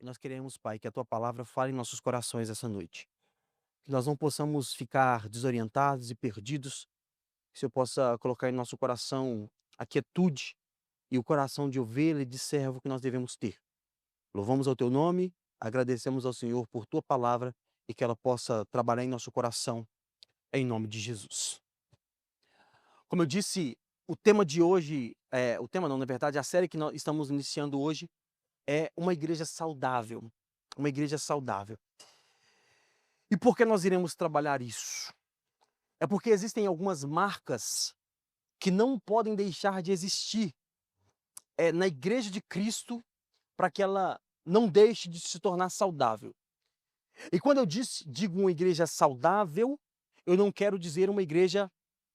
E nós queremos, Pai, que a Tua palavra fale em nossos corações essa noite. Que nós não possamos ficar desorientados e perdidos. Que o Senhor possa colocar em nosso coração a quietude e o coração de ovelha e de servo que nós devemos ter. Louvamos ao Teu nome, agradecemos ao Senhor por Tua palavra e que ela possa trabalhar em nosso coração, em nome de Jesus. Como eu disse, o tema de hoje, o tema não, na verdade, a série que nós estamos iniciando hoje é uma igreja saudável. Uma igreja saudável. E por que nós iremos trabalhar isso? É porque existem algumas marcas que não podem deixar de existir na igreja de Cristo para que ela não deixe de se tornar saudável. E quando eu digo uma igreja saudável, eu não quero dizer uma igreja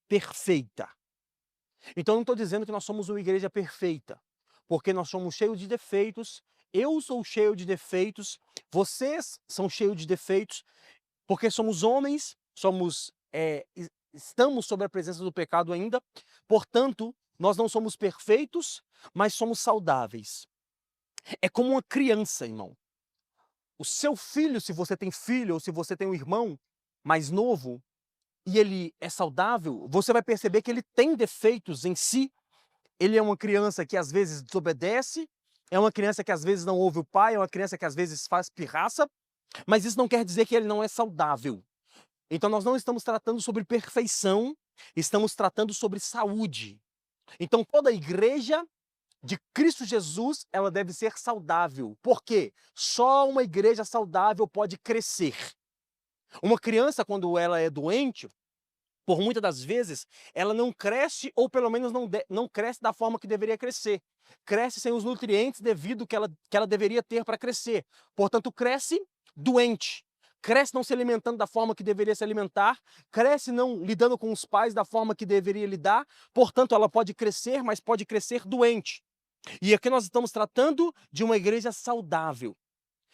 perfeita. Então eu não estou dizendo que nós somos uma igreja perfeita, porque nós somos cheios de defeitos, eu sou cheio de defeitos, vocês são cheios de defeitos, porque somos homens, estamos sob a presença do pecado ainda, portanto, nós não somos perfeitos, mas somos saudáveis. É como uma criança, irmão. O seu filho, se você tem filho ou se você tem um irmão mais novo e ele é saudável, você vai perceber que ele tem defeitos em si. Ele é uma criança que às vezes desobedece, é uma criança que às vezes não ouve o pai, é uma criança que às vezes faz pirraça, mas isso não quer dizer que ele não é saudável. Então nós não estamos tratando sobre perfeição, estamos tratando sobre saúde. Então toda igreja de Cristo Jesus, ela deve ser saudável. Por quê? Só uma igreja saudável pode crescer. Uma criança, quando ela é doente, por muitas das vezes, ela não cresce, ou pelo menos não cresce da forma que deveria crescer. Cresce sem os nutrientes devido que ela deveria ter para crescer. Portanto, cresce doente. Cresce não se alimentando da forma que deveria se alimentar, cresce não lidando com os pais da forma que deveria lidar, portanto, ela pode crescer, mas pode crescer doente. E aqui nós estamos tratando de uma igreja saudável.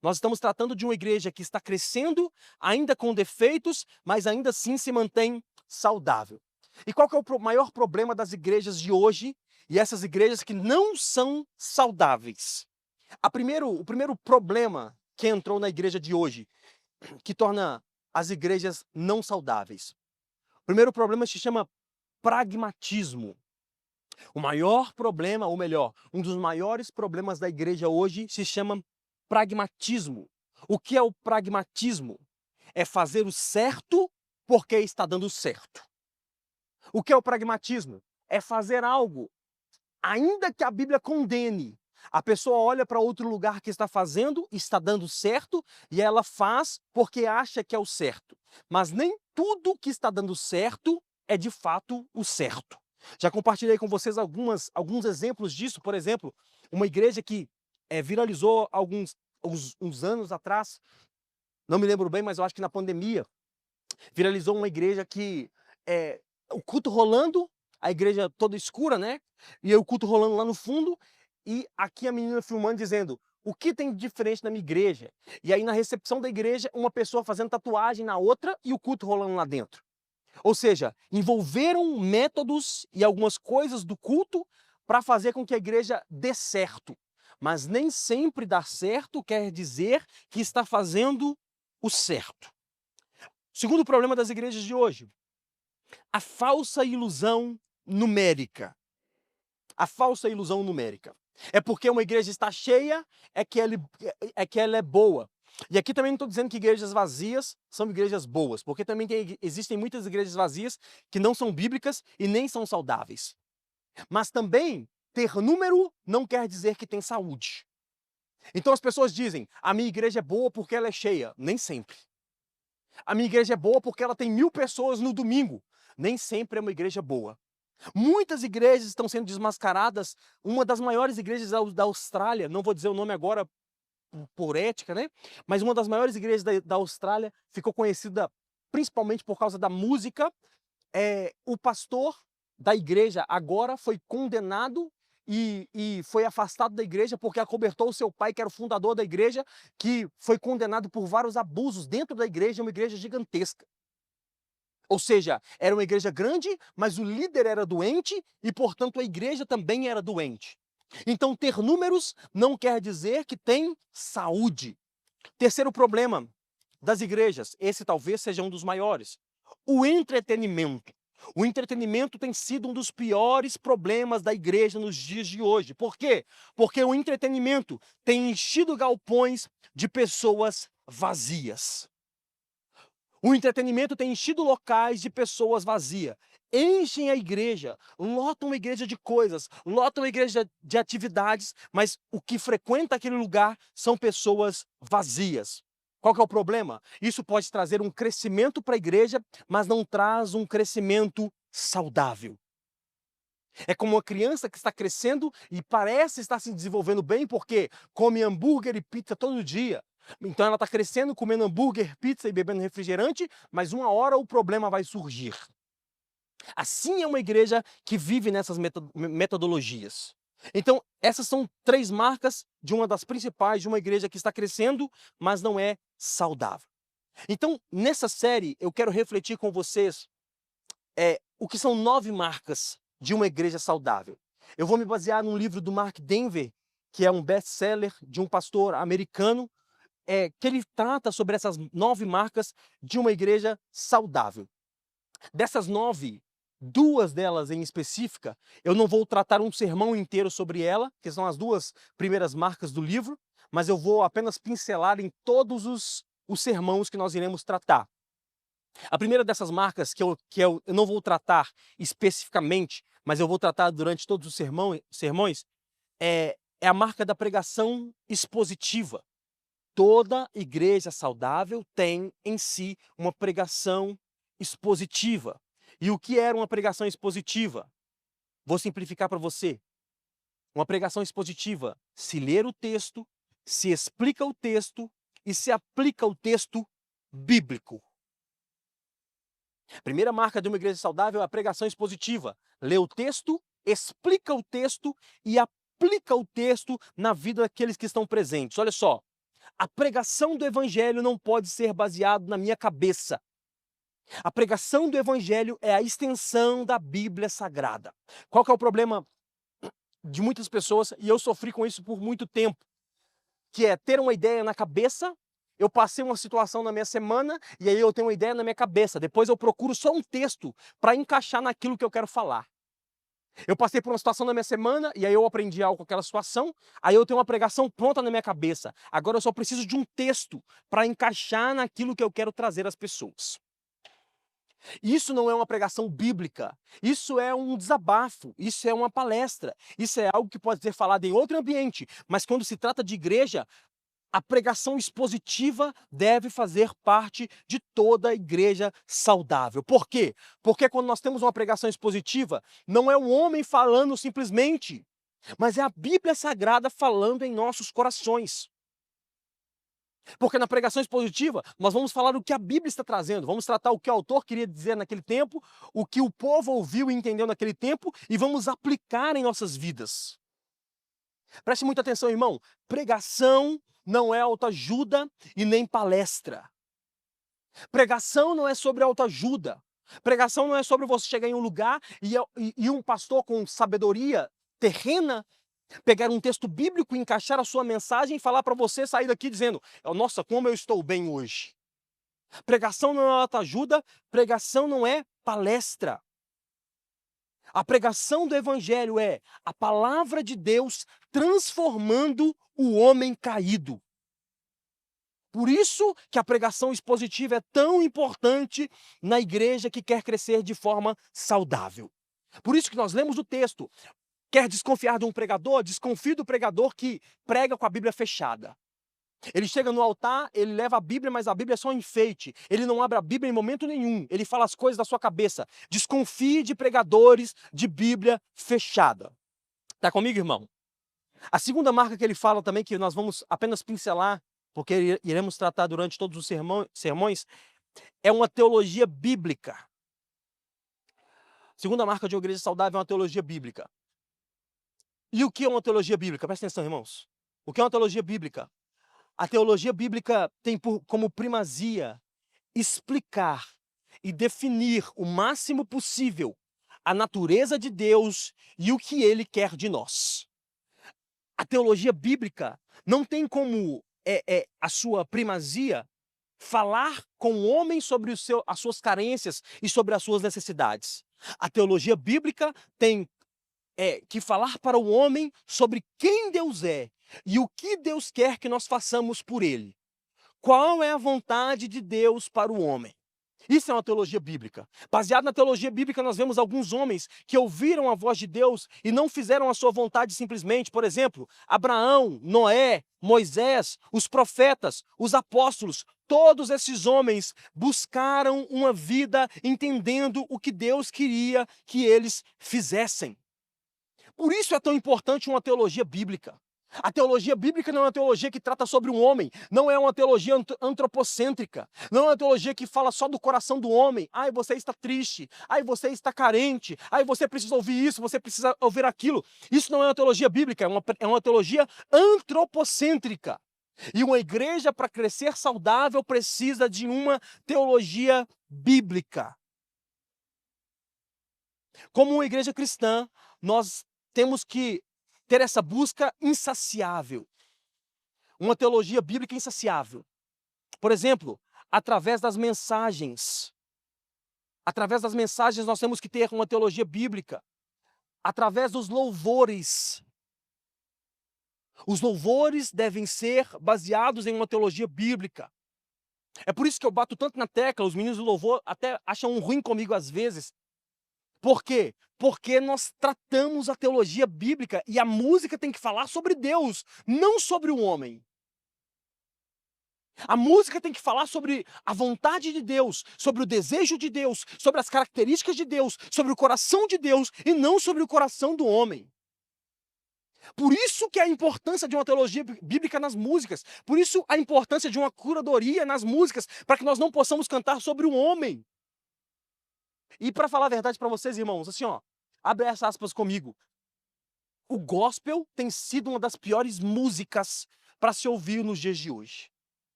Nós estamos tratando de uma igreja que está crescendo, ainda com defeitos, mas ainda assim se mantém saudável. E qual que é o maior problema das igrejas de hoje e essas igrejas que não são saudáveis? O primeiro problema que entrou na igreja de hoje, que torna as igrejas não saudáveis. O primeiro problema se chama pragmatismo. O maior problema, ou melhor, um dos maiores problemas da igreja hoje se chama pragmatismo. O que é o pragmatismo? É fazer o certo porque está dando certo. O que é o pragmatismo? É fazer algo, ainda que a Bíblia condene. A pessoa olha para outro lugar que está fazendo, está dando certo, e ela faz porque acha que é o certo. Mas nem tudo que está dando certo é de fato o certo. Já compartilhei com vocês alguns exemplos disso. Por exemplo, uma igreja que viralizou uns anos atrás, não me lembro bem, mas eu acho que na pandemia, viralizou uma igreja que o culto rolando, a igreja toda escura, né? E aí o culto rolando lá no fundo, e aqui a menina filmando dizendo: o que tem de diferente na minha igreja? E aí na recepção da igreja, uma pessoa fazendo tatuagem na outra e o culto rolando lá dentro. Ou seja, envolveram métodos e algumas coisas do culto para fazer com que a igreja dê certo. Mas nem sempre dar certo quer dizer que está fazendo o certo. Segundo problema das igrejas de hoje, a falsa ilusão numérica. A falsa ilusão numérica. É porque uma igreja está cheia, é que ela é boa. E aqui também não estou dizendo que igrejas vazias são igrejas boas, porque também existem muitas igrejas vazias que não são bíblicas e nem são saudáveis. Mas também ter número não quer dizer que tem saúde. Então as pessoas dizem: a minha igreja é boa porque ela é cheia. Nem sempre. A minha igreja é boa porque ela tem 1000 pessoas no domingo. Nem sempre é uma igreja boa. Muitas igrejas estão sendo desmascaradas. Uma das maiores igrejas da Austrália, não vou dizer o nome agora por ética, né? Mas uma das maiores igrejas da Austrália ficou conhecida principalmente por causa da música. O pastor da igreja agora foi condenado e foi afastado da igreja porque acobertou o seu pai, que era o fundador da igreja, que foi condenado por vários abusos dentro da igreja, uma igreja gigantesca. Ou seja, era uma igreja grande, mas o líder era doente e, portanto, a igreja também era doente. Então, ter números não quer dizer que tem saúde. Terceiro problema das igrejas, esse talvez seja um dos maiores: o entretenimento. O entretenimento tem sido um dos piores problemas da igreja nos dias de hoje. Por quê? Porque o entretenimento tem enchido galpões de pessoas vazias. O entretenimento tem enchido locais de pessoas vazias. Enchem a igreja, lotam a igreja de coisas, lotam a igreja de atividades, mas o que frequenta aquele lugar são pessoas vazias. Qual que é o problema? Isso pode trazer um crescimento para a igreja, mas não traz um crescimento saudável. É como uma criança que está crescendo e parece estar se desenvolvendo bem porque come hambúrguer e pizza todo dia. Então ela está crescendo, comendo hambúrguer, pizza e bebendo refrigerante, mas uma hora o problema vai surgir. Assim é uma igreja que vive nessas metodologias. Então, essas são 3 marcas de uma das principais de uma igreja que está crescendo, mas não é saudável. Então, nessa série, eu quero refletir com vocês o que são 9 marcas de uma igreja saudável. Eu vou me basear num livro do Mark Dever, que é um best-seller de um pastor americano, que ele trata sobre essas 9 marcas de uma igreja saudável. Dessas 9, 2 delas em específica, eu não vou tratar um sermão inteiro sobre ela, que são as 2 primeiras marcas do livro, mas eu vou apenas pincelar em todos os sermões que nós iremos tratar. A primeira dessas marcas que eu não vou tratar especificamente, mas eu vou tratar durante todos os sermões, é a marca da pregação expositiva. Toda igreja saudável tem em si uma pregação expositiva. E o que era uma pregação expositiva? Vou simplificar para você. Uma pregação expositiva: se ler o texto, se explica o texto e se aplica o texto bíblico. A primeira marca de uma igreja saudável é a pregação expositiva. Lê o texto, explica o texto e aplica o texto na vida daqueles que estão presentes. Olha só, a pregação do evangelho não pode ser baseada na minha cabeça. A pregação do evangelho é a extensão da Bíblia Sagrada. Qual que é o problema de muitas pessoas, e eu sofri com isso por muito tempo, que é ter uma ideia na cabeça. Eu passei uma situação na minha semana e aí eu tenho uma ideia na minha cabeça. Depois eu procuro só um texto para encaixar naquilo que eu quero falar. Eu passei por uma situação na minha semana e aí eu aprendi algo com aquela situação, aí eu tenho uma pregação pronta na minha cabeça. Agora eu só preciso de um texto para encaixar naquilo que eu quero trazer às pessoas. Isso não é uma pregação bíblica, isso é um desabafo, isso é uma palestra, isso é algo que pode ser falado em outro ambiente, mas quando se trata de igreja, a pregação expositiva deve fazer parte de toda a igreja saudável. Por quê? Porque quando nós temos uma pregação expositiva, não é um homem falando simplesmente, mas é a Bíblia Sagrada falando em nossos corações. Porque na pregação expositiva, nós vamos falar o que a Bíblia está trazendo, vamos tratar o que o autor queria dizer naquele tempo, o que o povo ouviu e entendeu naquele tempo, e vamos aplicar em nossas vidas. Preste muita atenção, irmão. Pregação não é autoajuda e nem palestra. Pregação não é sobre autoajuda. Pregação não é sobre você chegar em um lugar e um pastor com sabedoria terrena pegar um texto bíblico, encaixar a sua mensagem e falar para você sair daqui dizendo: nossa, como eu estou bem hoje. Pregação não é autoajuda, pregação não é palestra. A pregação do evangelho é a palavra de Deus transformando o homem caído. Por isso que a pregação expositiva é tão importante na igreja que quer crescer de forma saudável. Por isso que nós lemos o texto. Quer desconfiar de um pregador? Desconfie do pregador que prega com a Bíblia fechada. Ele chega no altar, ele leva a Bíblia, mas a Bíblia é só um enfeite. Ele não abre a Bíblia em momento nenhum. Ele fala as coisas da sua cabeça. Desconfie de pregadores de Bíblia fechada. Tá comigo, irmão? A segunda marca que ele fala também, que nós vamos apenas pincelar, porque iremos tratar durante todos os sermões, é uma teologia bíblica. A segunda marca de uma igreja saudável é uma teologia bíblica. E o que é uma teologia bíblica? Presta atenção, irmãos. O que é uma teologia bíblica? A teologia bíblica tem como primazia explicar e definir o máximo possível a natureza de Deus e o que Ele quer de nós. A teologia bíblica não tem como a sua primazia falar com o homem sobre as suas carências e sobre as suas necessidades. A teologia bíblica tem que falar para o homem sobre quem Deus é e o que Deus quer que nós façamos por ele. Qual é a vontade de Deus para o homem? Isso é uma teologia bíblica. Baseado na teologia bíblica, nós vemos alguns homens que ouviram a voz de Deus e não fizeram a sua vontade simplesmente. Por exemplo, Abraão, Noé, Moisés, os profetas, os apóstolos. Todos esses homens buscaram uma vida entendendo o que Deus queria que eles fizessem. Por isso é tão importante uma teologia bíblica. A teologia bíblica não é uma teologia que trata sobre um homem, não é uma teologia antropocêntrica, não é uma teologia que fala só do coração do homem. Ai, você está triste, ai, você está carente, ai, você precisa ouvir isso, você precisa ouvir aquilo. Isso não é uma teologia bíblica, é uma teologia antropocêntrica. E uma igreja, para crescer saudável, precisa de uma teologia bíblica. Como uma igreja cristã, nós temos que ter essa busca insaciável. Uma teologia bíblica insaciável. Por exemplo, através das mensagens. Através das mensagens nós temos que ter uma teologia bíblica. Através dos louvores. Os louvores devem ser baseados em uma teologia bíblica. É por isso que eu bato tanto na tecla, os meninos do louvor até acham ruim comigo às vezes. Por quê? Porque nós tratamos a teologia bíblica e a música tem que falar sobre Deus, não sobre o homem. A música tem que falar sobre a vontade de Deus, sobre o desejo de Deus, sobre as características de Deus, sobre o coração de Deus e não sobre o coração do homem. Por isso que a importância de uma teologia bíblica nas músicas, por isso a importância de uma curadoria nas músicas, para que nós não possamos cantar sobre o homem. E para falar a verdade para vocês, irmãos, assim, ó, abre essas aspas comigo. O gospel tem sido uma das piores músicas para se ouvir nos dias de hoje.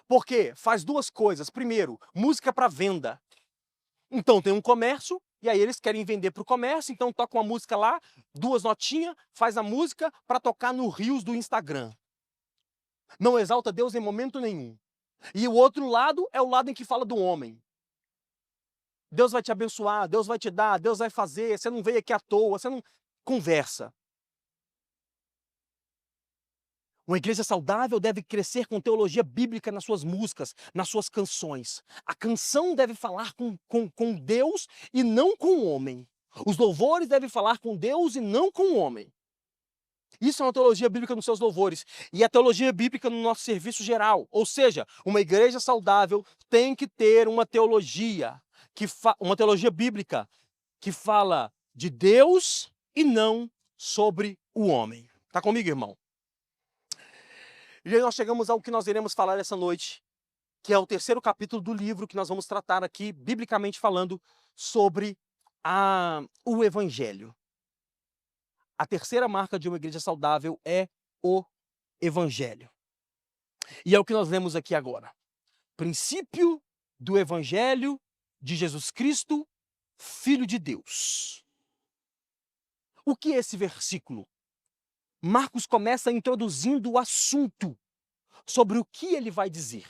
Porque faz duas coisas. Primeiro, música para venda. Então tem um comércio, e aí eles querem vender para o comércio, então toca uma música lá, 2 notinhas, faz a música para tocar no Reels do Instagram. Não exalta Deus em momento nenhum. E o outro lado é o lado em que fala do homem. Deus vai te abençoar, Deus vai te dar, Deus vai fazer, você não veio aqui à toa, você não conversa. Uma igreja saudável deve crescer com teologia bíblica nas suas músicas, nas suas canções. A canção deve falar com Deus e não com o homem. Os louvores devem falar com Deus e não com o homem. Isso é uma teologia bíblica nos seus louvores. E a teologia bíblica no nosso serviço geral. Ou seja, uma igreja saudável tem que ter uma teologia, uma teologia bíblica que fala de Deus e não sobre o homem. Está comigo, irmão? E aí nós chegamos ao que nós iremos falar essa noite, que é o 3º capítulo do livro que nós vamos tratar aqui, biblicamente falando, sobre o Evangelho. A 3ª marca de uma igreja saudável é o Evangelho. E é o que nós lemos aqui agora. Princípio do Evangelho de Jesus Cristo, Filho de Deus. O que é esse versículo? Marcos começa introduzindo o assunto sobre o que ele vai dizer.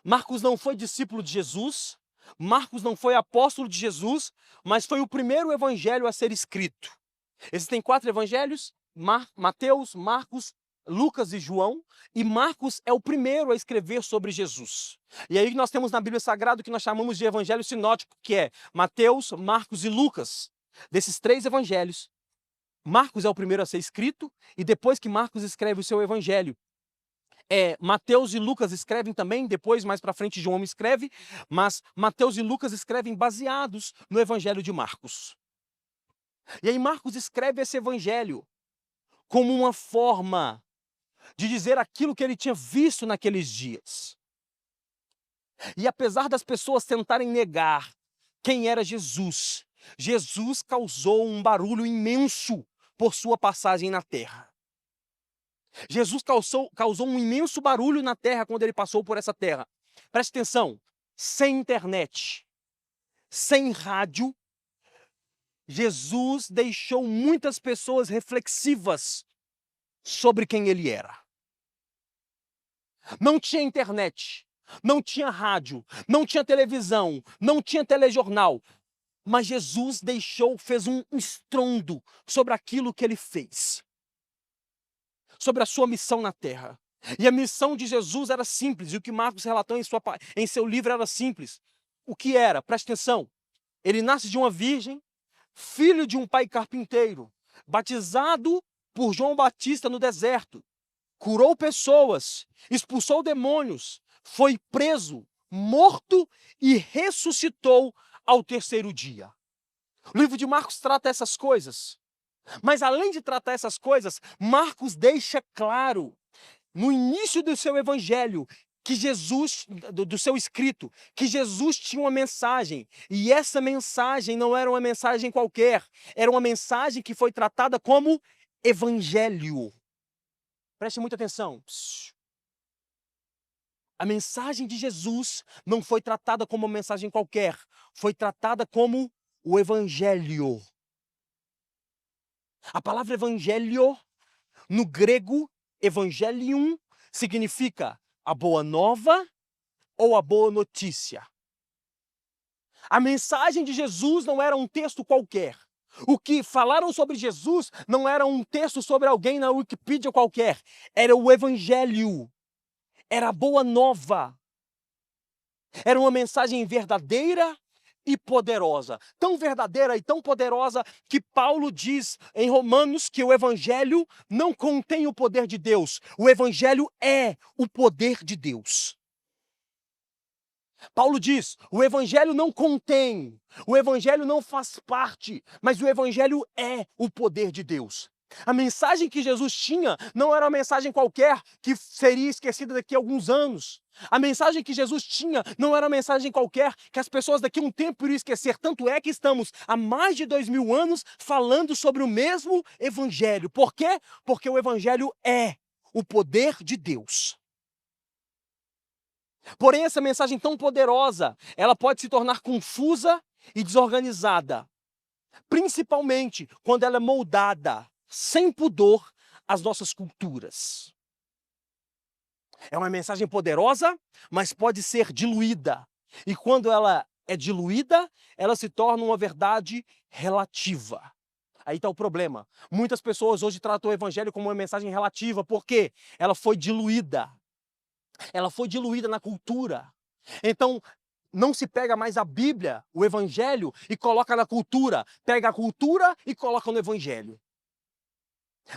Marcos não foi discípulo de Jesus, Marcos não foi apóstolo de Jesus, mas foi o primeiro evangelho a ser escrito. Existem 4 evangelhos, Mateus, Marcos, Lucas e João, e Marcos é o primeiro a escrever sobre Jesus. E aí nós temos na Bíblia Sagrada o que nós chamamos de evangelho sinótico, que é Mateus, Marcos e Lucas. Desses 3 evangelhos, Marcos é o primeiro a ser escrito, e depois que Marcos escreve o seu evangelho, Mateus e Lucas escrevem também, depois mais para frente João escreve, mas Mateus e Lucas escrevem baseados no evangelho de Marcos. E aí Marcos escreve esse evangelho como uma forma de dizer aquilo que ele tinha visto naqueles dias. E apesar das pessoas tentarem negar quem era Jesus, Jesus causou um barulho imenso por sua passagem na terra. Jesus causou um imenso barulho na terra quando ele passou por essa terra. Preste atenção, sem internet, sem rádio, Jesus deixou muitas pessoas reflexivas sobre quem ele era. Não tinha internet, não tinha rádio, não tinha televisão, não tinha telejornal, mas Jesus fez um estrondo sobre aquilo que ele fez, sobre a sua missão na terra. E a missão de Jesus era simples, e o que Marcos relatou em seu livro era simples. O que era? Preste atenção. Ele nasce de uma virgem, filho de um pai carpinteiro, batizado por João Batista no deserto, curou pessoas, expulsou demônios, foi preso, morto e ressuscitou ao terceiro dia. O livro de Marcos trata essas coisas. Mas além de tratar essas coisas, Marcos deixa claro, no início do seu evangelho, que Jesus, do seu escrito, que Jesus tinha uma mensagem. E essa mensagem não era uma mensagem qualquer, era uma mensagem que foi tratada como evangelho. Preste muita atenção. A mensagem de Jesus não foi tratada como uma mensagem qualquer, foi tratada como o evangelho. A palavra evangelho, no grego, evangelium, significa a boa nova ou a boa notícia. A mensagem de Jesus não era um texto qualquer. O que falaram sobre Jesus não era um texto sobre alguém na Wikipedia qualquer. Era o evangelho. Era a boa nova. Era uma mensagem verdadeira e poderosa. Tão verdadeira e tão poderosa que Paulo diz em Romanos que o evangelho não contém o poder de Deus. O evangelho é o poder de Deus. Paulo diz, o evangelho não contém, o evangelho não faz parte, mas o evangelho é o poder de Deus. A mensagem que Jesus tinha não era uma mensagem qualquer que seria esquecida daqui a alguns anos. A mensagem que Jesus tinha não era uma mensagem qualquer que as pessoas daqui a um tempo iriam esquecer. Tanto é que estamos há mais de 2000 anos falando sobre o mesmo evangelho. Por quê? Porque o evangelho é o poder de Deus. Porém, essa mensagem tão poderosa, ela pode se tornar confusa e desorganizada. Principalmente quando ela é moldada sem pudor às nossas culturas. É uma mensagem poderosa, mas pode ser diluída. E quando ela é diluída, ela se torna uma verdade relativa. Aí está o problema. Muitas pessoas hoje tratam o evangelho como uma mensagem relativa, porque ela foi diluída. Ela foi diluída na cultura. Então, não se pega mais a Bíblia, o evangelho, e coloca na cultura. Pega a cultura e coloca no evangelho.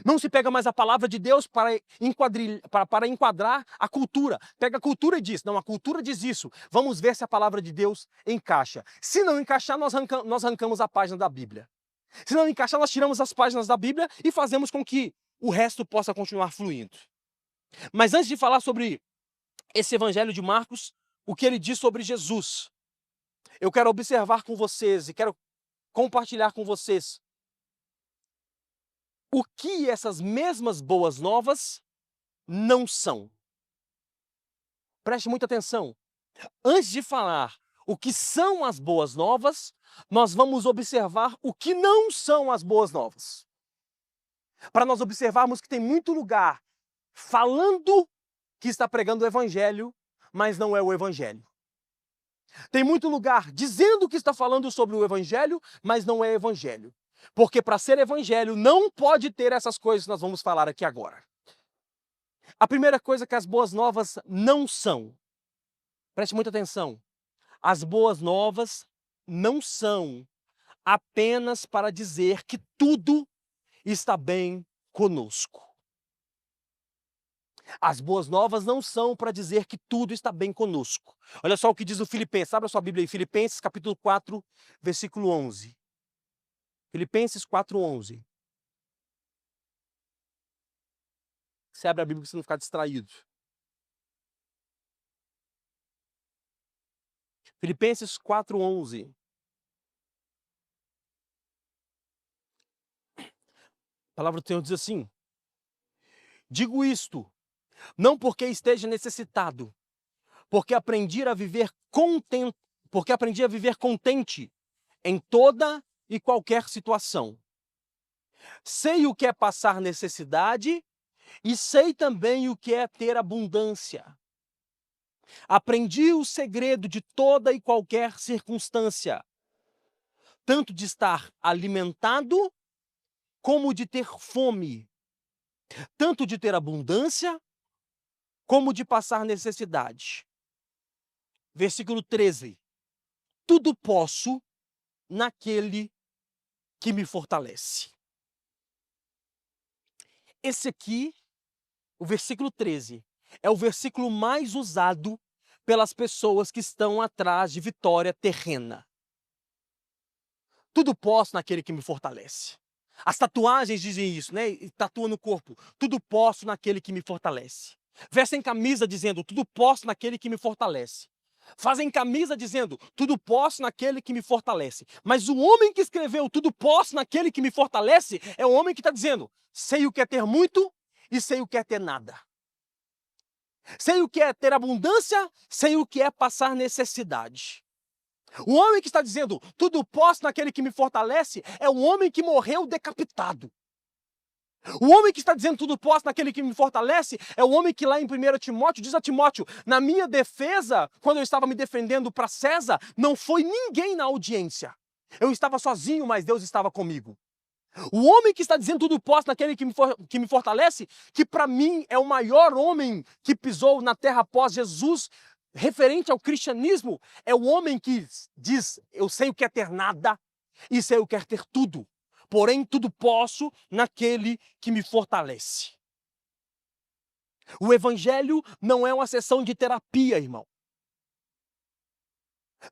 Não se pega mais a palavra de Deus para enquadrar a cultura. Pega a cultura e diz, não, a cultura diz isso. Vamos ver se a palavra de Deus encaixa. Se não encaixar, nós arrancamos a página da Bíblia. Se não encaixar, nós tiramos as páginas da Bíblia e fazemos com que o resto possa continuar fluindo. Mas antes de falar sobre esse evangelho de Marcos, o que ele diz sobre Jesus, eu quero observar com vocês e quero compartilhar com vocês o que essas mesmas boas novas não são. Preste muita atenção. Antes de falar o que são as boas novas, nós vamos observar o que não são as boas novas. Para nós observarmos que tem muito lugar falando que está pregando o evangelho, mas não é o evangelho. Tem muito lugar dizendo que está falando sobre o evangelho, mas não é evangelho. Porque para ser evangelho não pode ter essas coisas que nós vamos falar aqui agora. A primeira coisa que as boas novas não são, preste muita atenção, as boas novas não são apenas para dizer que tudo está bem conosco. As boas novas não são para dizer que tudo está bem conosco. Olha só o que diz o Filipenses. Abra sua Bíblia aí, Filipenses capítulo 4, versículo 11. Filipenses 4:11. Você abre a Bíblia para você não ficar distraído. Filipenses 4:11. A palavra do Senhor diz assim: digo isto, não porque esteja necessitado, porque aprendi a viver contente em toda e qualquer situação. Sei o que é passar necessidade e sei também o que é ter abundância. Aprendi o segredo de toda e qualquer circunstância, tanto de estar alimentado como de ter fome, tanto de ter abundância como de passar necessidade. Versículo 13. Tudo posso naquele que me fortalece. Esse aqui, o versículo 13, é o versículo mais usado pelas pessoas que estão atrás de vitória terrena. Tudo posso naquele que me fortalece. As tatuagens dizem isso, né? E tatua no corpo. Tudo posso naquele que me fortalece. Vestem camisa dizendo, tudo posso naquele que me fortalece. Fazem camisa dizendo, tudo posso naquele que me fortalece. Mas o homem que escreveu tudo posso naquele que me fortalece é o homem que está dizendo, sei o que é ter muito e sei o que é ter nada. Sei o que é ter abundância, sei o que é passar necessidade. O homem que está dizendo, tudo posso naquele que me fortalece, é o homem que morreu decapitado. O homem que está dizendo tudo posso naquele que me fortalece, é o homem que lá em 1 Timóteo diz a Timóteo, na minha defesa, quando eu estava me defendendo para César, não foi ninguém na audiência. Eu estava sozinho, mas Deus estava comigo. O homem que está dizendo tudo posso naquele que me fortalece, que para mim é o maior homem que pisou na terra após Jesus, referente ao cristianismo, é o homem que diz, eu sei o que é ter nada e sei o que é ter tudo. Porém, tudo posso naquele que me fortalece. O evangelho não é uma sessão de terapia, irmão.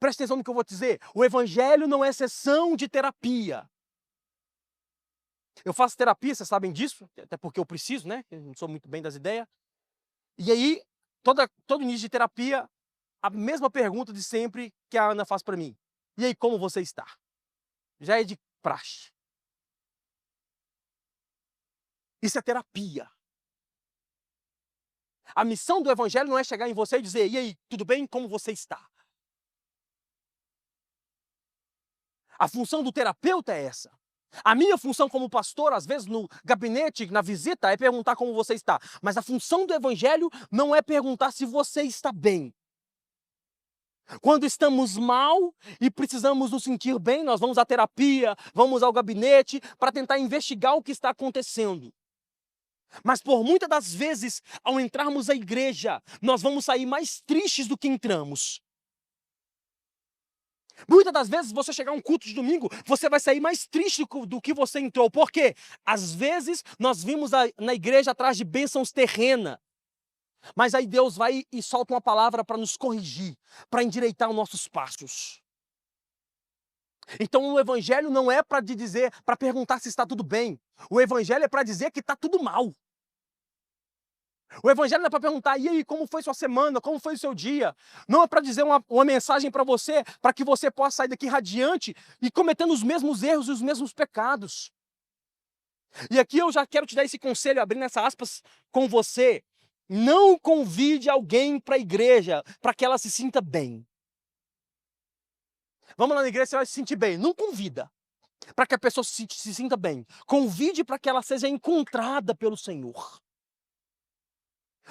Preste atenção no que eu vou dizer. O evangelho não é sessão de terapia. Eu faço terapia, vocês sabem disso, até porque eu preciso, né? Eu não sou muito bem das ideias. E aí, todo início de terapia, a mesma pergunta de sempre que a Ana faz para mim. E aí, como você está? Já é de praxe. Isso é terapia. A missão do evangelho não é chegar em você e dizer, e aí, tudo bem? Como você está? A função do terapeuta é essa. A minha função como pastor, às vezes no gabinete, na visita, é perguntar como você está. Mas a função do evangelho não é perguntar se você está bem. Quando estamos mal e precisamos nos sentir bem, nós vamos à terapia, vamos ao gabinete para tentar investigar o que está acontecendo. Mas por muitas das vezes, ao entrarmos à igreja, nós vamos sair mais tristes do que entramos. Muitas das vezes, você chegar a um culto de domingo, você vai sair mais triste do que você entrou. Por quê? Às vezes, nós vimos na igreja atrás de bênçãos terrenas. Mas aí Deus vai e solta uma palavra para nos corrigir, para endireitar os nossos passos. Então o evangelho não é para te dizer, para perguntar se está tudo bem. O evangelho é para dizer que está tudo mal. O evangelho não é para perguntar, e aí, como foi sua semana, como foi o seu dia? Não é para dizer uma mensagem para você, para que você possa sair daqui radiante e cometendo os mesmos erros e os mesmos pecados. E aqui eu já quero te dar esse conselho, abrindo essas aspas com você. Não convide alguém para a igreja para que ela se sinta bem. Vamos lá na igreja, você vai se sentir bem. Não convida para que a pessoa se sinta bem. Convide para que ela seja encontrada pelo Senhor.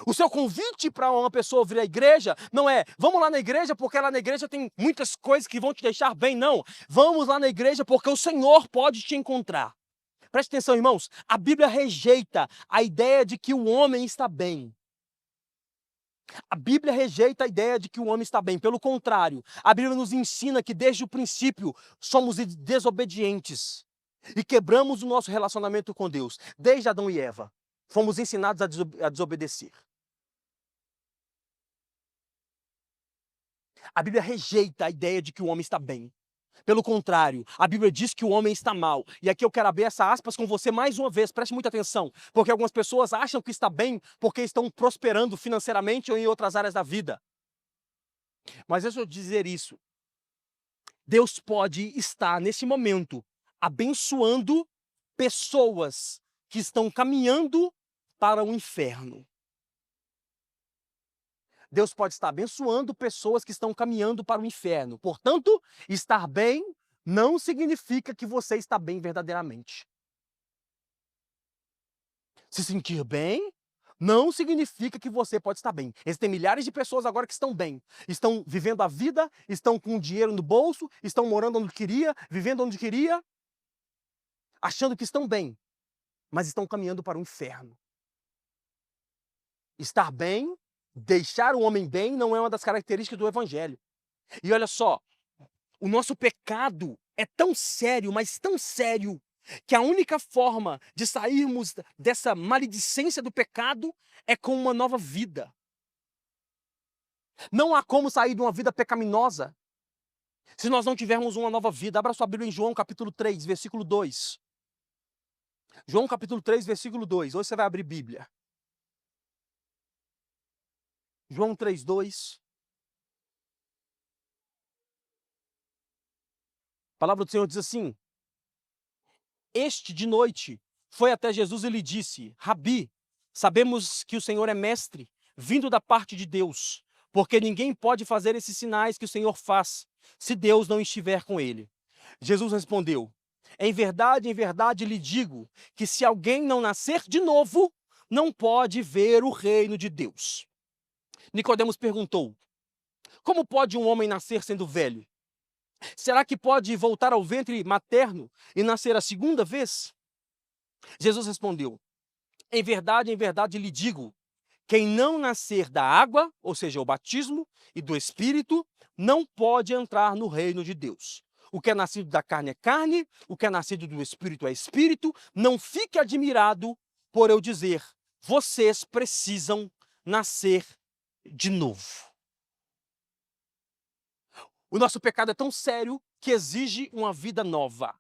O seu convite para uma pessoa vir à igreja não é, vamos lá na igreja porque lá na igreja tem muitas coisas que vão te deixar bem, não. Vamos lá na igreja porque o Senhor pode te encontrar. Preste atenção, irmãos, a Bíblia rejeita a ideia de que o homem está bem. A Bíblia rejeita a ideia de que o homem está bem. Pelo contrário, a Bíblia nos ensina que desde o princípio somos desobedientes e quebramos o nosso relacionamento com Deus. Desde Adão e Eva, fomos ensinados a desobedecer. A Bíblia rejeita a ideia de que o homem está bem. Pelo contrário, a Bíblia diz que o homem está mal. E aqui eu quero abrir essa aspas com você mais uma vez, preste muita atenção, porque algumas pessoas acham que está bem porque estão prosperando financeiramente ou em outras áreas da vida. Mas deixa eu dizer isso. Deus pode estar, nesse momento, abençoando pessoas que estão caminhando para o inferno. Deus pode estar abençoando pessoas que estão caminhando para o inferno. Portanto, estar bem não significa que você está bem verdadeiramente. Se sentir bem não significa que você pode estar bem. Existem milhares de pessoas agora que estão bem. Estão vivendo a vida, estão com dinheiro no bolso, estão morando onde queria, vivendo onde queria, achando que estão bem, mas estão caminhando para o inferno. Estar bem, deixar o homem bem, não é uma das características do evangelho. E olha só, o nosso pecado é tão sério, mas tão sério, que a única forma de sairmos dessa maledicência do pecado é com uma nova vida. Não há como sair de uma vida pecaminosa se nós não tivermos uma nova vida. Abra sua Bíblia em João capítulo 3, versículo 2. João capítulo 3, versículo 2. Hoje você vai abrir Bíblia. João 3, 2. A palavra do Senhor diz assim: Este de noite foi até Jesus e lhe disse: Rabi, sabemos que o Senhor é mestre, vindo da parte de Deus, porque ninguém pode fazer esses sinais que o Senhor faz, se Deus não estiver com ele. Jesus respondeu: em verdade lhe digo, que se alguém não nascer de novo, não pode ver o reino de Deus. Nicodemos perguntou: como pode um homem nascer sendo velho? Será que pode voltar ao ventre materno e nascer a segunda vez? Jesus respondeu: em verdade lhe digo, quem não nascer da água, ou seja, o batismo, e do Espírito, não pode entrar no reino de Deus. O que é nascido da carne é carne, o que é nascido do Espírito é Espírito. Não fique admirado por eu dizer, vocês precisam nascer de novo. O nosso pecado é tão sério que exige uma vida nova.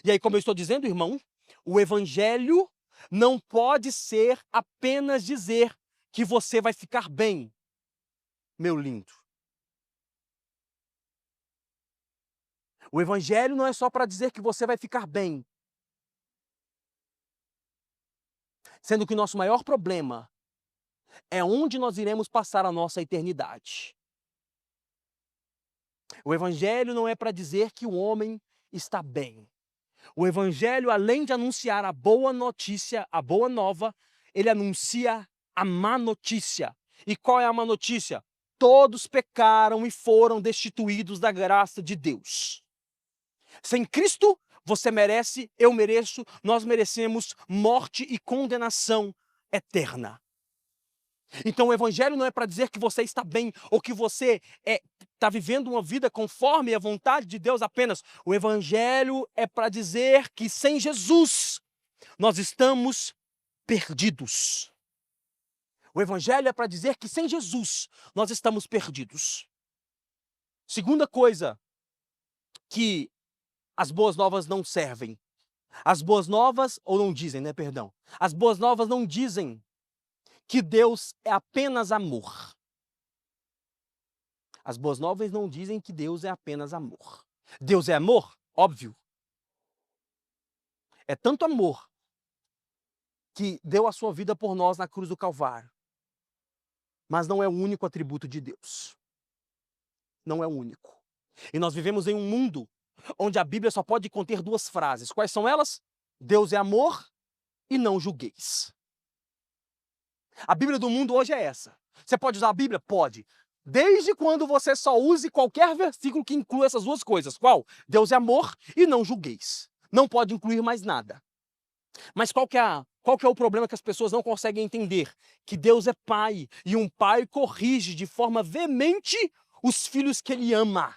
E aí, como eu estou dizendo, irmão, o evangelho não pode ser apenas dizer que você vai ficar bem, meu lindo. O evangelho não é só para dizer que você vai ficar bem. Sendo que o nosso maior problema é onde nós iremos passar a nossa eternidade. O evangelho não é para dizer que o homem está bem. O evangelho, além de anunciar a boa notícia, a boa nova, ele anuncia a má notícia. E qual é a má notícia? Todos pecaram e foram destituídos da graça de Deus. Sem Cristo, você merece, eu mereço, nós merecemos morte e condenação eterna. Então o evangelho não é para dizer que você está bem ou que você está vivendo uma vida conforme a vontade de Deus apenas. O evangelho é para dizer que sem Jesus nós estamos perdidos. O evangelho é para dizer que sem Jesus nós estamos perdidos. Segunda coisa que as boas novas não servem. As boas novas, ou não dizem, né, perdão. As boas novas não dizem que Deus é apenas amor. As boas novas não dizem que Deus é apenas amor. Deus é amor? Óbvio. É tanto amor que deu a sua vida por nós na cruz do Calvário. Mas não é o único atributo de Deus. Não é o único. E nós vivemos em um mundo onde a Bíblia só pode conter duas frases. Quais são elas? Deus é amor e não julgueis. A Bíblia do mundo hoje é essa. Você pode usar a Bíblia? Pode. Desde quando você só use qualquer versículo que inclua essas duas coisas. Qual? Deus é amor e não julgueis. Não pode incluir mais nada. Mas qual que é o problema que as pessoas não conseguem entender? Que Deus é pai e um pai corrige de forma veemente os filhos que ele ama.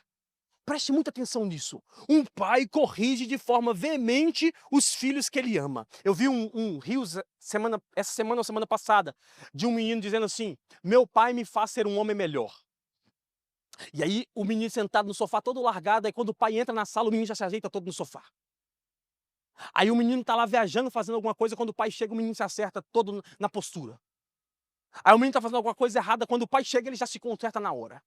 Preste muita atenção nisso. Um pai corrige de forma veemente os filhos que ele ama. Eu vi um Reels essa semana ou semana passada, de um menino dizendo assim, meu pai me faz ser um homem melhor. E aí o menino sentado no sofá todo largado, aí quando o pai entra na sala, o menino já se ajeita todo no sofá. Aí o menino tá lá viajando, fazendo alguma coisa, quando o pai chega, o menino se acerta todo na postura. Aí o menino tá fazendo alguma coisa errada, quando o pai chega, ele já se conserta na hora.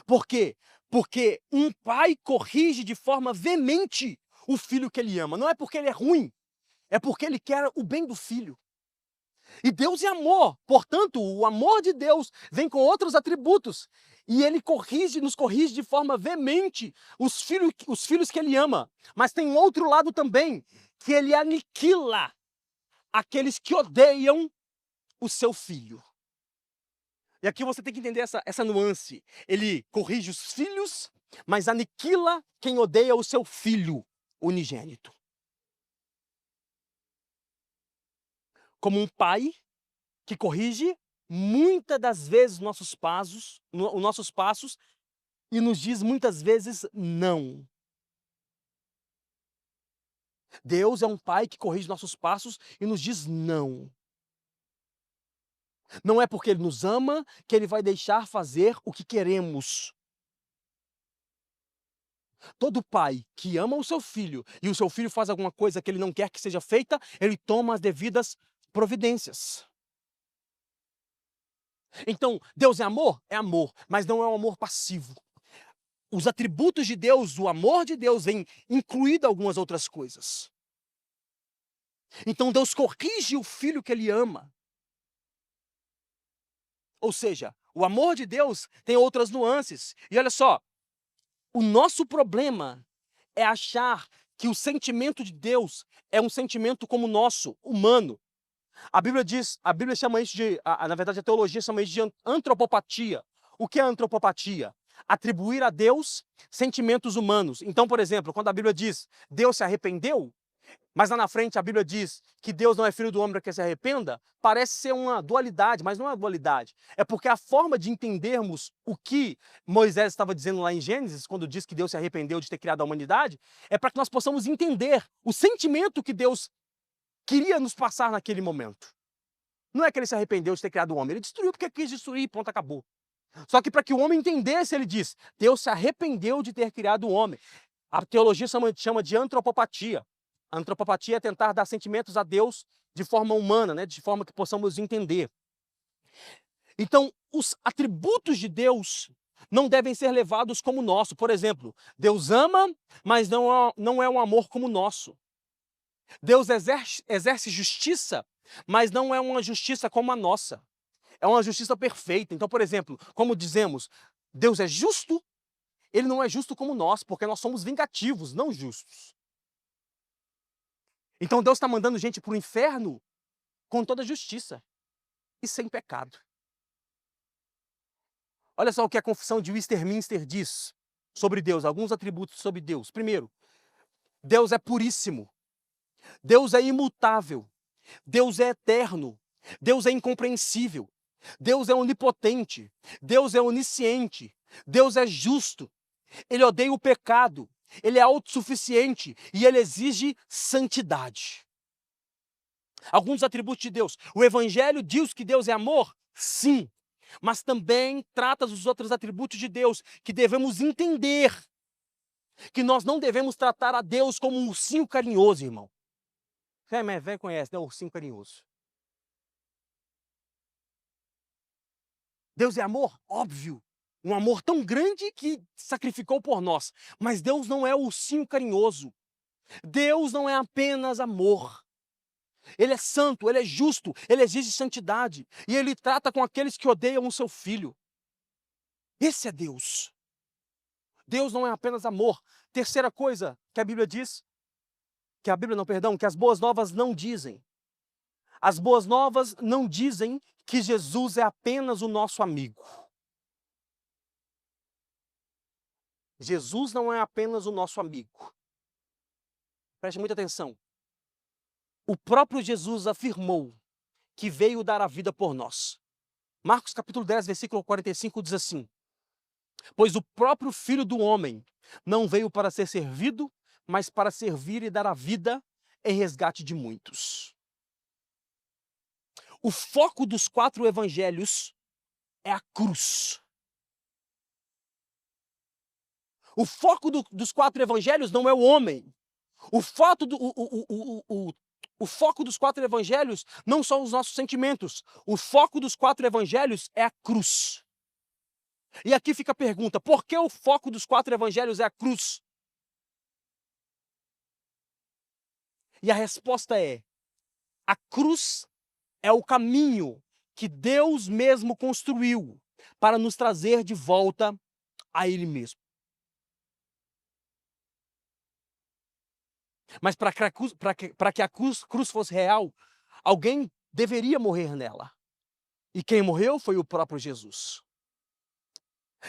Por quê? Porque um pai corrige de forma veemente o filho que ele ama. Não é porque ele é ruim, é porque ele quer o bem do filho. E Deus é amor, portanto, o amor de Deus vem com outros atributos. E ele nos corrige de forma veemente os filhos que ele ama. Mas tem um outro lado também, que ele aniquila aqueles que odeiam o seu filho. E aqui você tem que entender essa nuance. Ele corrige os filhos, mas aniquila quem odeia o seu filho unigênito. Como um pai que corrige muitas das vezes os nossos passos e nos diz muitas vezes não. Deus é um pai que corrige nossos passos e nos diz não. Não é porque ele nos ama que ele vai deixar fazer o que queremos. Todo pai que ama o seu filho e o seu filho faz alguma coisa que ele não quer que seja feita, ele toma as devidas providências. Então, Deus é amor, mas não é um amor passivo. Os atributos de Deus, o amor de Deus, vem incluído algumas outras coisas. Então, Deus corrige o filho que ele ama. Ou seja, o amor de Deus tem outras nuances. E olha só, o nosso problema é achar que o sentimento de Deus é um sentimento como o nosso, humano. A Bíblia chama isso na verdade a teologia chama isso de antropopatia. O que é antropopatia? Atribuir a Deus sentimentos humanos. Então, por exemplo, quando a Bíblia diz Deus se arrependeu, mas lá na frente a Bíblia diz que Deus não é filho do homem para que se arrependa, parece ser uma dualidade, mas não é uma dualidade. É porque a forma de entendermos o que Moisés estava dizendo lá em Gênesis, quando diz que Deus se arrependeu de ter criado a humanidade, é para que nós possamos entender o sentimento que Deus queria nos passar naquele momento. Não é que ele se arrependeu de ter criado o homem, ele destruiu porque quis destruir, pronto, acabou. Só que para que o homem entendesse, ele diz, Deus se arrependeu de ter criado o homem. A teologia chama de antropopatia. A antropopatia é tentar dar sentimentos a Deus de forma humana, né? De forma que possamos entender. Então, os atributos de Deus não devem ser levados como nosso. Por exemplo, Deus ama, mas não é um amor como o nosso. Deus exerce justiça, mas não é uma justiça como a nossa. É uma justiça perfeita. Então, por exemplo, como dizemos, Deus é justo, ele não é justo como nós, porque nós somos vingativos, não justos. Então Deus está mandando gente para o inferno com toda justiça e sem pecado. Olha só o que a confissão de Westminster diz sobre Deus, alguns atributos sobre Deus. Primeiro, Deus é puríssimo, Deus é imutável, Deus é eterno, Deus é incompreensível, Deus é onipotente, Deus é onisciente, Deus é justo, ele odeia o pecado, ele é autossuficiente e ele exige santidade. Alguns atributos de Deus. O Evangelho diz que Deus é amor? Sim. Mas também trata dos outros atributos de Deus que devemos entender. Que nós não devemos tratar a Deus como um ursinho carinhoso, irmão. Velho conhece, né? O ursinho carinhoso. Deus é amor? Óbvio. Um amor tão grande que sacrificou por nós. Mas Deus não é o ursinho carinhoso. Deus não é apenas amor. Ele é santo, ele é justo, ele exige santidade. E ele trata com aqueles que odeiam o seu filho. Esse é Deus. Deus não é apenas amor. Terceira coisa que a Bíblia diz, que as boas novas não dizem. As boas novas não dizem que Jesus é apenas o nosso amigo. Jesus não é apenas o nosso amigo. Preste muita atenção. O próprio Jesus afirmou que veio dar a vida por nós. Marcos capítulo 10, versículo 45 diz assim: pois o próprio Filho do Homem não veio para ser servido, mas para servir e dar a vida em resgate de muitos. O foco dos 4 evangelhos é a cruz. O foco dos 4 evangelhos não é o homem. O foco dos 4 evangelhos não são os nossos sentimentos. O foco dos 4 evangelhos é a cruz. E aqui fica a pergunta, por que o foco dos 4 evangelhos é a cruz? E a resposta é, a cruz é o caminho que Deus mesmo construiu para nos trazer de volta a Ele mesmo. Mas para que a cruz fosse real, alguém deveria morrer nela. E quem morreu foi o próprio Jesus.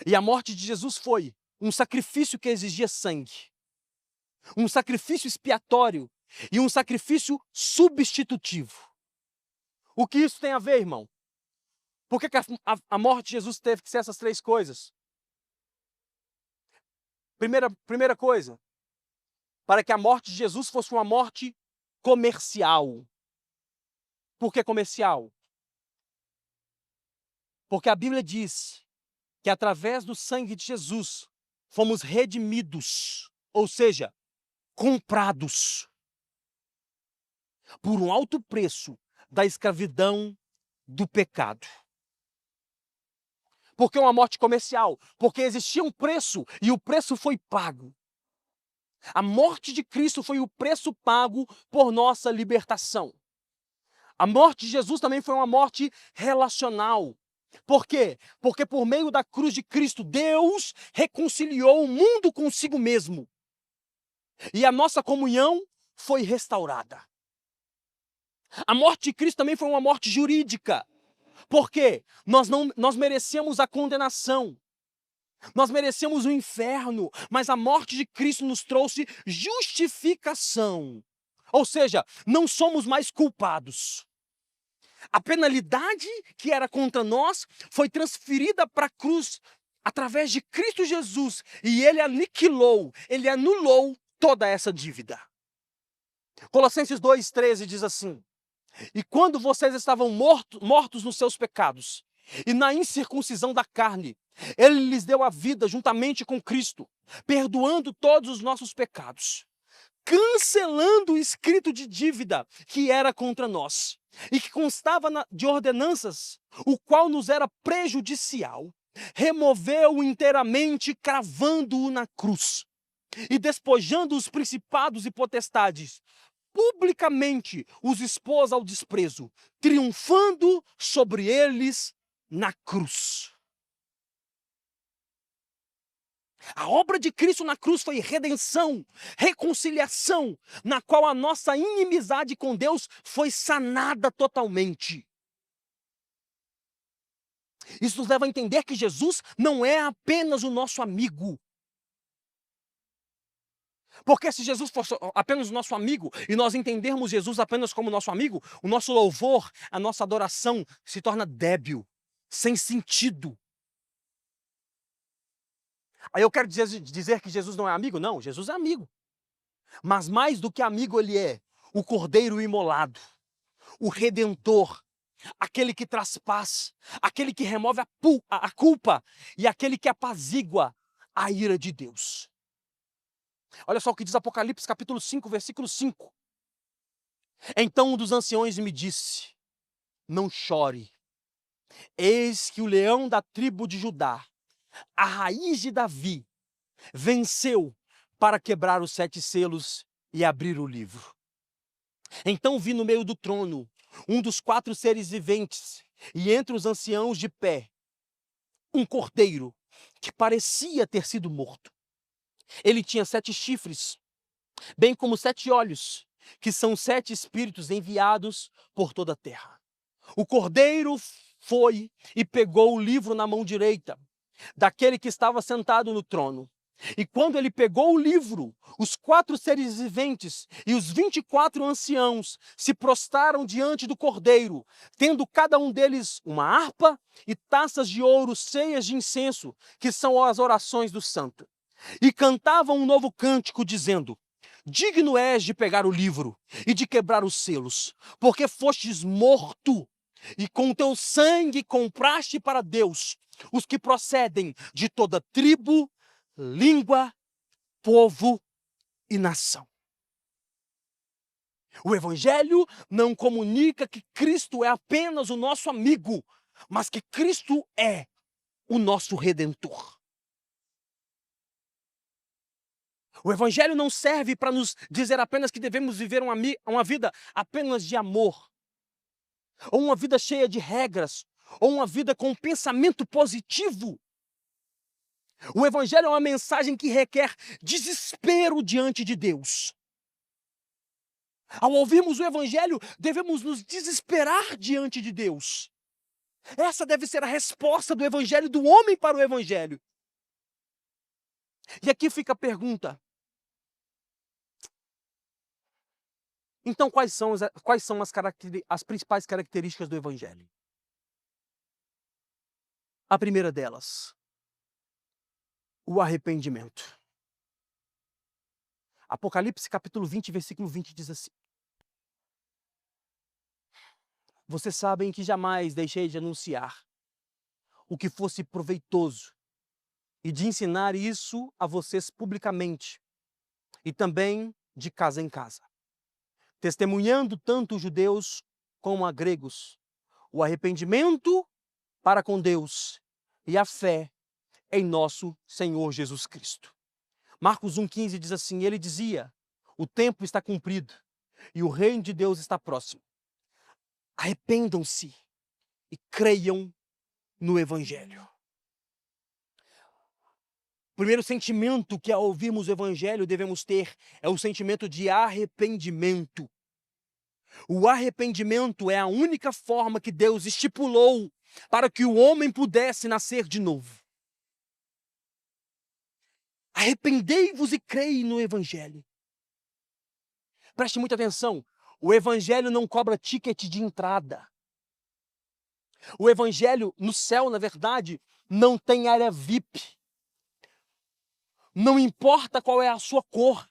E a morte de Jesus foi um sacrifício que exigia sangue, um sacrifício expiatório e um sacrifício substitutivo. O que isso tem a ver, irmão? Por que a morte de Jesus teve que ser essas três coisas? Primeira coisa, para que a morte de Jesus fosse uma morte comercial. Por que comercial? Porque a Bíblia diz que através do sangue de Jesus fomos redimidos, ou seja, comprados por um alto preço da escravidão do pecado. Por que uma morte comercial? Porque existia um preço e o preço foi pago. A morte de Cristo foi o preço pago por nossa libertação. A morte de Jesus também foi uma morte relacional. Por quê? Porque por meio da cruz de Cristo, Deus reconciliou o mundo consigo mesmo. E a nossa comunhão foi restaurada. A morte de Cristo também foi uma morte jurídica. Por quê? Nós merecíamos a condenação. Nós merecemos o inferno, mas a morte de Cristo nos trouxe justificação. Ou seja, não somos mais culpados. A penalidade que era contra nós foi transferida para a cruz através de Cristo Jesus. E ele aniquilou, ele anulou toda essa dívida. Colossenses 2,13 diz assim: e quando vocês estavam mortos nos seus pecados e na incircuncisão da carne, ele lhes deu a vida juntamente com Cristo, perdoando todos os nossos pecados, cancelando o escrito de dívida que era contra nós e que constava de ordenanças, o qual nos era prejudicial, removeu-o inteiramente, cravando-o na cruz e despojando os principados e potestades, publicamente os expôs ao desprezo, triunfando sobre eles na cruz. A obra de Cristo na cruz foi redenção, reconciliação, na qual a nossa inimizade com Deus foi sanada totalmente. Isso nos leva a entender que Jesus não é apenas o nosso amigo. Porque se Jesus fosse apenas o nosso amigo e nós entendermos Jesus apenas como nosso amigo, o nosso louvor, a nossa adoração se torna débil, sem sentido. Aí eu quero dizer que Jesus não é amigo? Não, Jesus é amigo. Mas mais do que amigo, ele é o Cordeiro imolado, o Redentor, aquele que traz paz, aquele que remove a culpa e aquele que apazigua a ira de Deus. Olha só o que diz Apocalipse capítulo 5, versículo 5. Então um dos anciões me disse: não chore, eis que o leão da tribo de Judá, a raiz de Davi, venceu para quebrar os 7 selos e abrir o livro. Então vi no meio do trono um dos 4 seres viventes e entre os anciãos de pé um cordeiro que parecia ter sido morto. Ele tinha 7 chifres, bem como 7 olhos, que são 7 espíritos enviados por toda a terra. O cordeiro foi e pegou o livro na mão direita daquele que estava sentado no trono. E quando ele pegou o livro, os 4 seres viventes e os 24 anciãos se prostraram diante do cordeiro, tendo cada um deles uma harpa e taças de ouro cheias de incenso, que são as orações do santo. E cantavam um novo cântico, dizendo: digno és de pegar o livro e de quebrar os selos, porque fostes morto, e com teu sangue compraste para Deus os que procedem de toda tribo, língua, povo e nação. O Evangelho não comunica que Cristo é apenas o nosso amigo, mas que Cristo é o nosso Redentor. O Evangelho não serve para nos dizer apenas que devemos viver uma vida apenas de amor, ou uma vida cheia de regras, ou uma vida com pensamento positivo. O Evangelho é uma mensagem que requer desespero diante de Deus. Ao ouvirmos o Evangelho, devemos nos desesperar diante de Deus. Essa deve ser a resposta do Evangelho, do homem para o Evangelho. E aqui fica a pergunta. Então, quais são as principais características do Evangelho? A primeira delas, o arrependimento. Apocalipse capítulo 20, versículo 20 diz assim: vocês sabem que jamais deixei de anunciar o que fosse proveitoso e de ensinar isso a vocês publicamente e também de casa em casa, testemunhando tanto os judeus como a gregos o arrependimento para com Deus e a fé em nosso Senhor Jesus Cristo. Marcos 1,15 diz assim, ele dizia, o tempo está cumprido e o reino de Deus está próximo. Arrependam-se e creiam no Evangelho. O primeiro sentimento que ao ouvirmos o Evangelho devemos ter é o sentimento de arrependimento. O arrependimento é a única forma que Deus estipulou para que o homem pudesse nascer de novo. Arrependei-vos e creia no Evangelho. Preste muita atenção, o Evangelho não cobra ticket de entrada. O Evangelho no céu, na verdade, não tem área VIP. Não importa qual é a sua cor,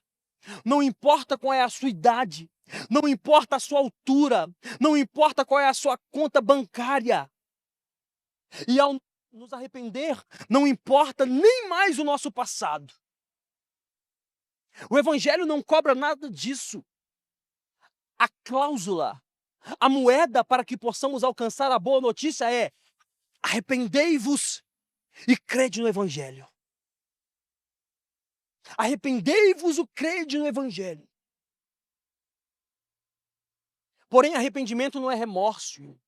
não importa qual é a sua idade, não importa a sua altura, não importa qual é a sua conta bancária. E ao nos arrepender, não importa nem mais o nosso passado. O Evangelho não cobra nada disso. A cláusula, a moeda para que possamos alcançar a boa notícia é: arrependei-vos e crede no Evangelho. Arrependei-vos e crede no Evangelho. Porém, arrependimento não é remorso.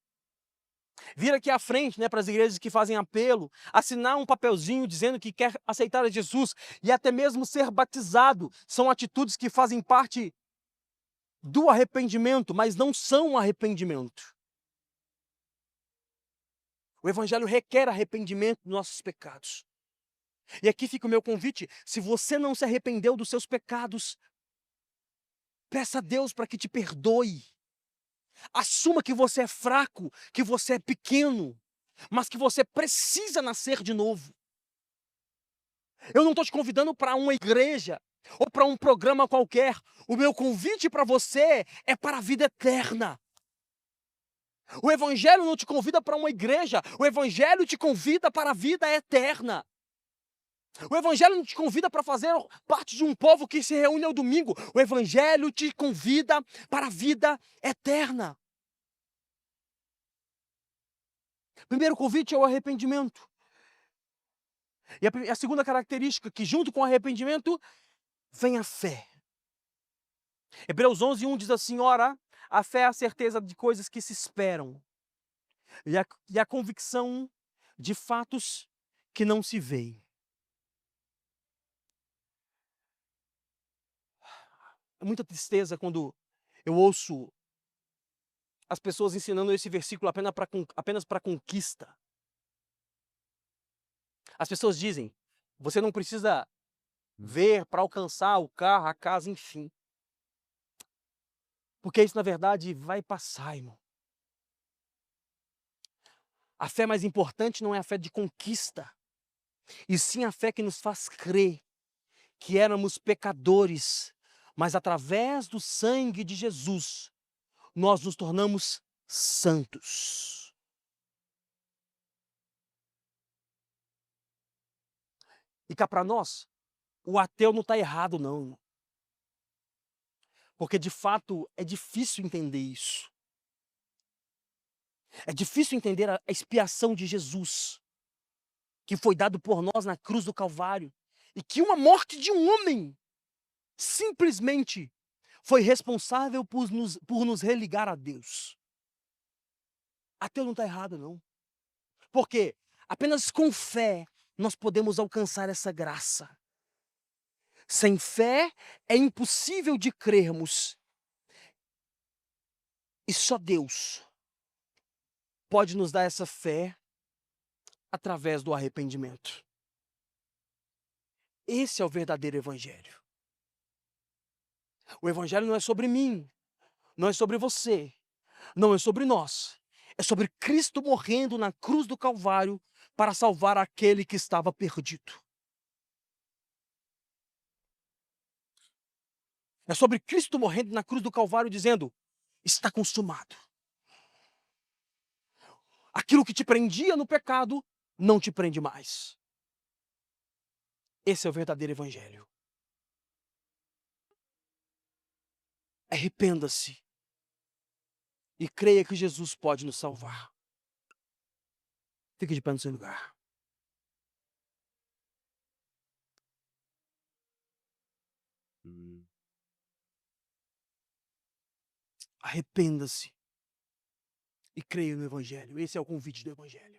Vir aqui à frente, para as igrejas que fazem apelo, assinar um papelzinho dizendo que quer aceitar a Jesus e até mesmo ser batizado, são atitudes que fazem parte do arrependimento, mas não são arrependimento. O Evangelho requer arrependimento dos nossos pecados. E aqui fica o meu convite, se você não se arrependeu dos seus pecados, peça a Deus para que te perdoe. Assuma que você é fraco, que você é pequeno, mas que você precisa nascer de novo. Eu não estou te convidando para uma igreja ou para um programa qualquer. O meu convite para você é para a vida eterna. O Evangelho não te convida para uma igreja, o Evangelho te convida para a vida eterna. O Evangelho não te convida para fazer parte de um povo que se reúne ao domingo. O Evangelho te convida para a vida eterna. Primeiro convite é o arrependimento. E a segunda característica, que junto com o arrependimento, vem a fé. Hebreus 11:1 diz assim, ora, a fé é a certeza de coisas que se esperam. E a convicção de fatos que não se veem. É muita tristeza quando eu ouço as pessoas ensinando esse versículo apenas para conquista. As pessoas dizem, você não precisa ver para alcançar o carro, a casa, enfim. Porque isso, na verdade, vai passar, irmão. A fé mais importante não é a fé de conquista, e sim a fé que nos faz crer que éramos pecadores, mas através do sangue de Jesus, nós nos tornamos santos. E cá para nós, o ateu não está errado não, irmão. Porque de fato é difícil entender isso. É difícil entender a expiação de Jesus, que foi dado por nós na cruz do Calvário, e que uma morte de um homem simplesmente foi responsável por nos religar a Deus. Ateu não está errado, não. Porque apenas com fé nós podemos alcançar essa graça. Sem fé é impossível de crermos. E só Deus pode nos dar essa fé através do arrependimento. Esse é o verdadeiro evangelho. O evangelho não é sobre mim, não é sobre você, não é sobre nós. É sobre Cristo morrendo na cruz do Calvário para salvar aquele que estava perdido. É sobre Cristo morrendo na cruz do Calvário dizendo: está consumado. Aquilo que te prendia no pecado não te prende mais. Esse é o verdadeiro evangelho. Arrependa-se e creia que Jesus pode nos salvar. Fique de pé no seu lugar. Arrependa-se e creia no evangelho. Esse é o convite do evangelho.